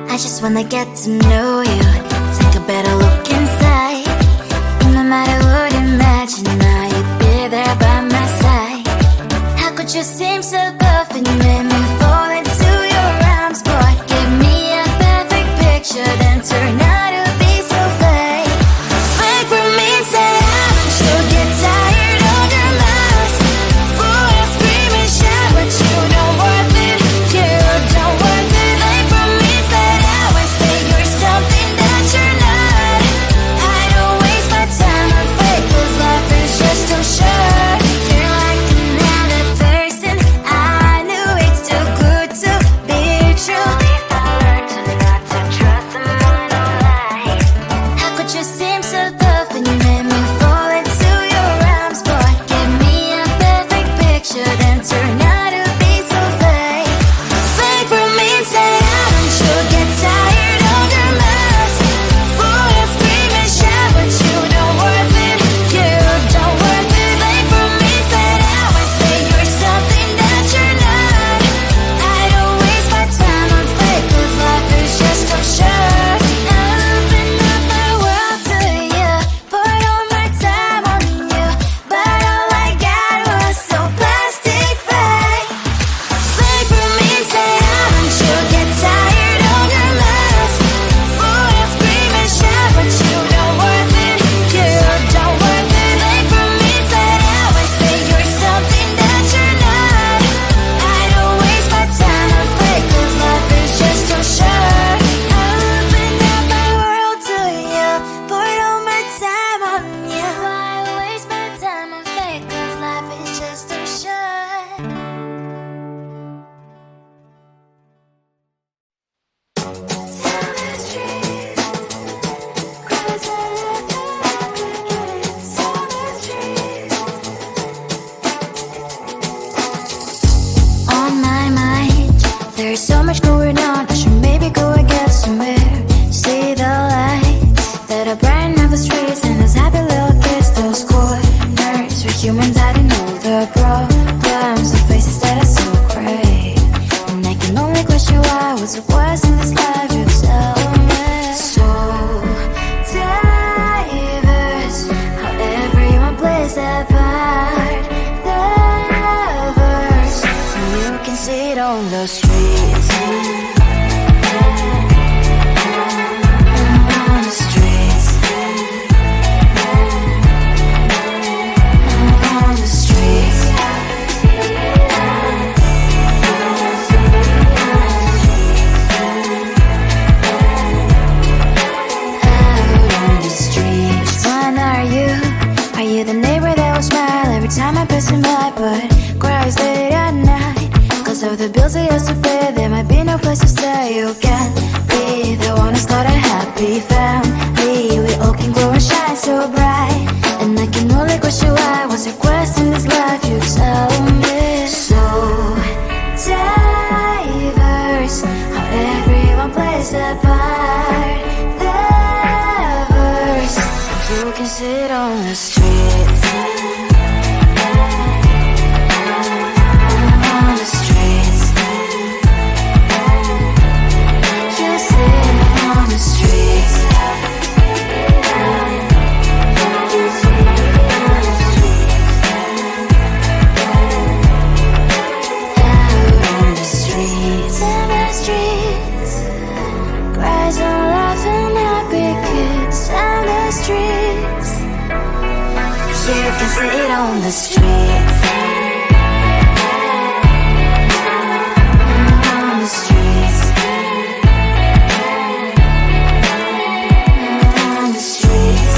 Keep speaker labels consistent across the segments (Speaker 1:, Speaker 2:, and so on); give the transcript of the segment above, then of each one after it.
Speaker 1: I just wanna get to know you, take a better look inside. No matter what, imagine now you'd be there by my side. How could you seem so perfect, you made me fall into your arms, boy. Give me a perfect picture, then turn out to be so fake. Fake for me, say haven't you get tired of your lies? Fool and scream and shout, but you don't worth it, you don't worth it. Fake for me, say I would say you're something that you're not. I don't waste my time on fake, 'cause life is just too short. You're like another person I but cries late at night. Cause of the bills I used to pay, there might be no place to stay. You can be the one who's got a happy family. We all can grow and shine so bright. And I can only question why. What's your quest in this life? You tell me. So diverse, how everyone plays their part. Their verse, you can sit on the streets. On the streets. You sit on the streets. You can sit on the streets. On the streets. On the streets.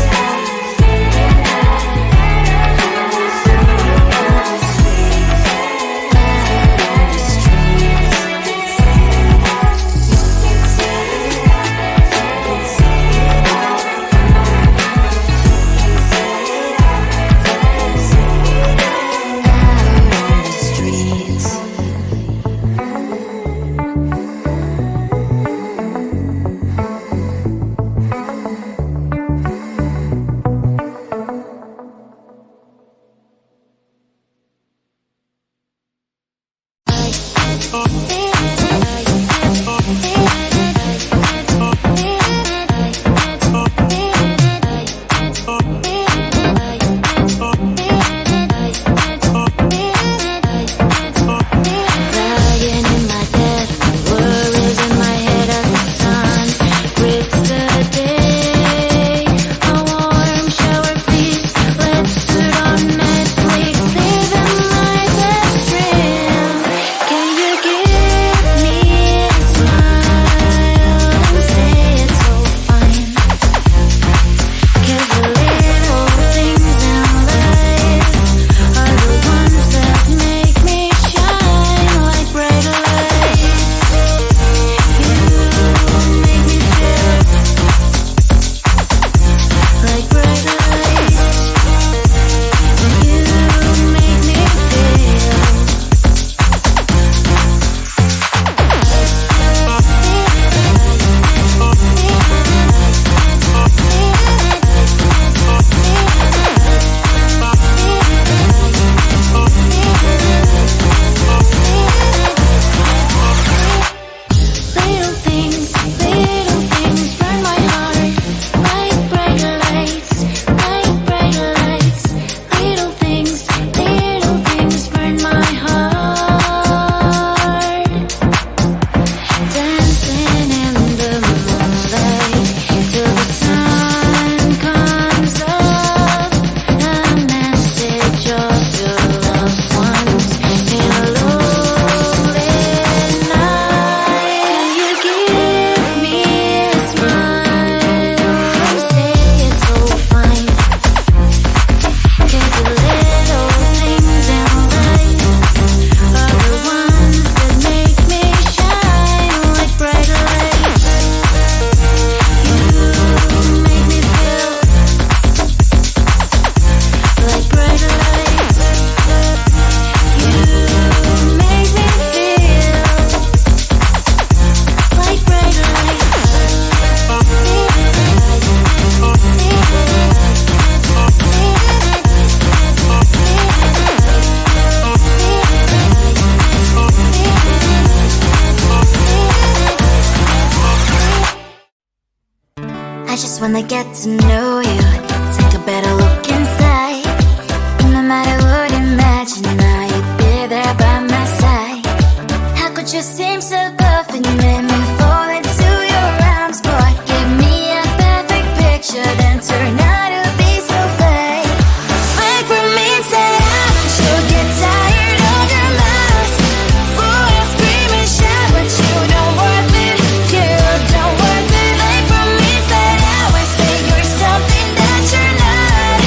Speaker 1: I just wanna get to know you, take a better look inside. And no matter what, imagine now you'd be there by my side. How could you seem so perfect, you made me fall into your arms, boy. Give me a perfect picture, then turn out to be so fake. Wait for me, say you'll get tired of your mouth. Boy, I scream and shout, but you don't worth it, you don't worth it. Wait for me, say I would say you're something that you're not.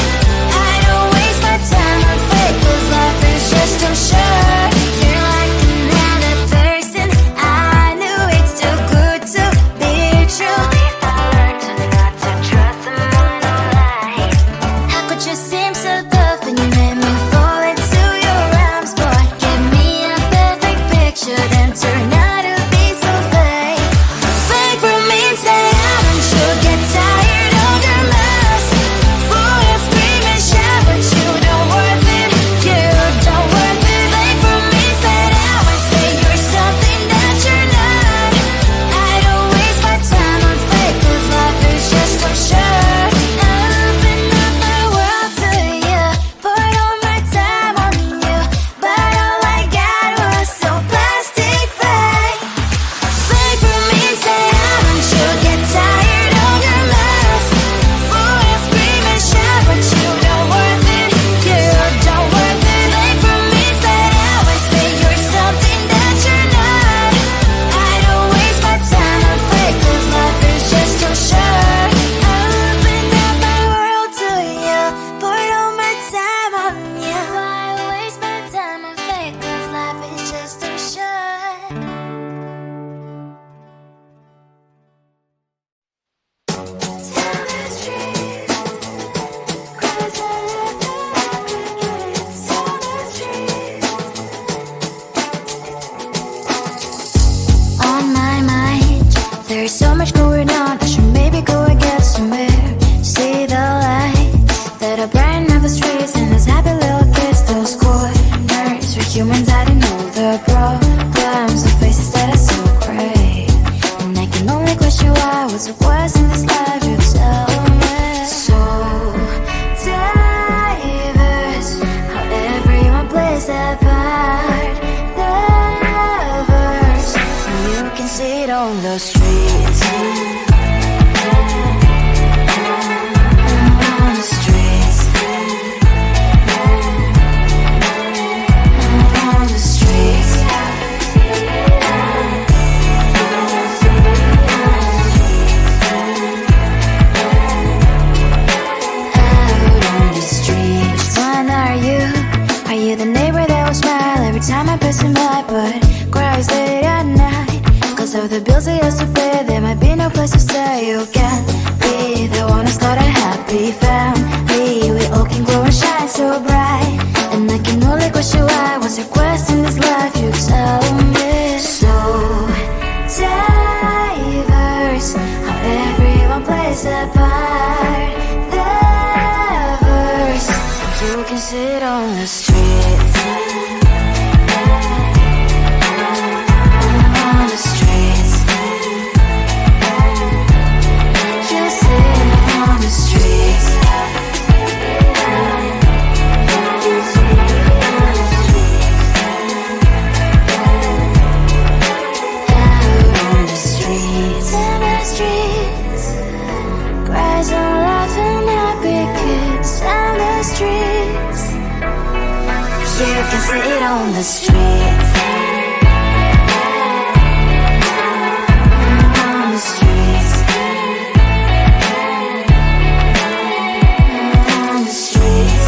Speaker 1: much going on, I should maybe go and get some air. See the lights that are brighten up the streets, and those happy little kids, those corners where humans hiding all the problems, the faces that are so gray. And I can only question why, what's the worst in this life, you tell me. So diverse, how everyone plays their part. Lovers, you can see it on the streets. On the streets. On the streets. The neighbor that will smile every time I pass him by, but cries late at night cause of the bills he has to pay. There might be no place to stay. You can be the one who's got a happy family. We all can grow and shine so bright, and I can only question why. What's your quest in this life, you tell me. So diverse, how everyone plays their part. Lovers, you can sit on the street. On the streets. Just sit on the streets. Out on the streets. On the streets. Cries and laughing happy kids. On the streets. You can see it on the streets. On the streets. On the streets.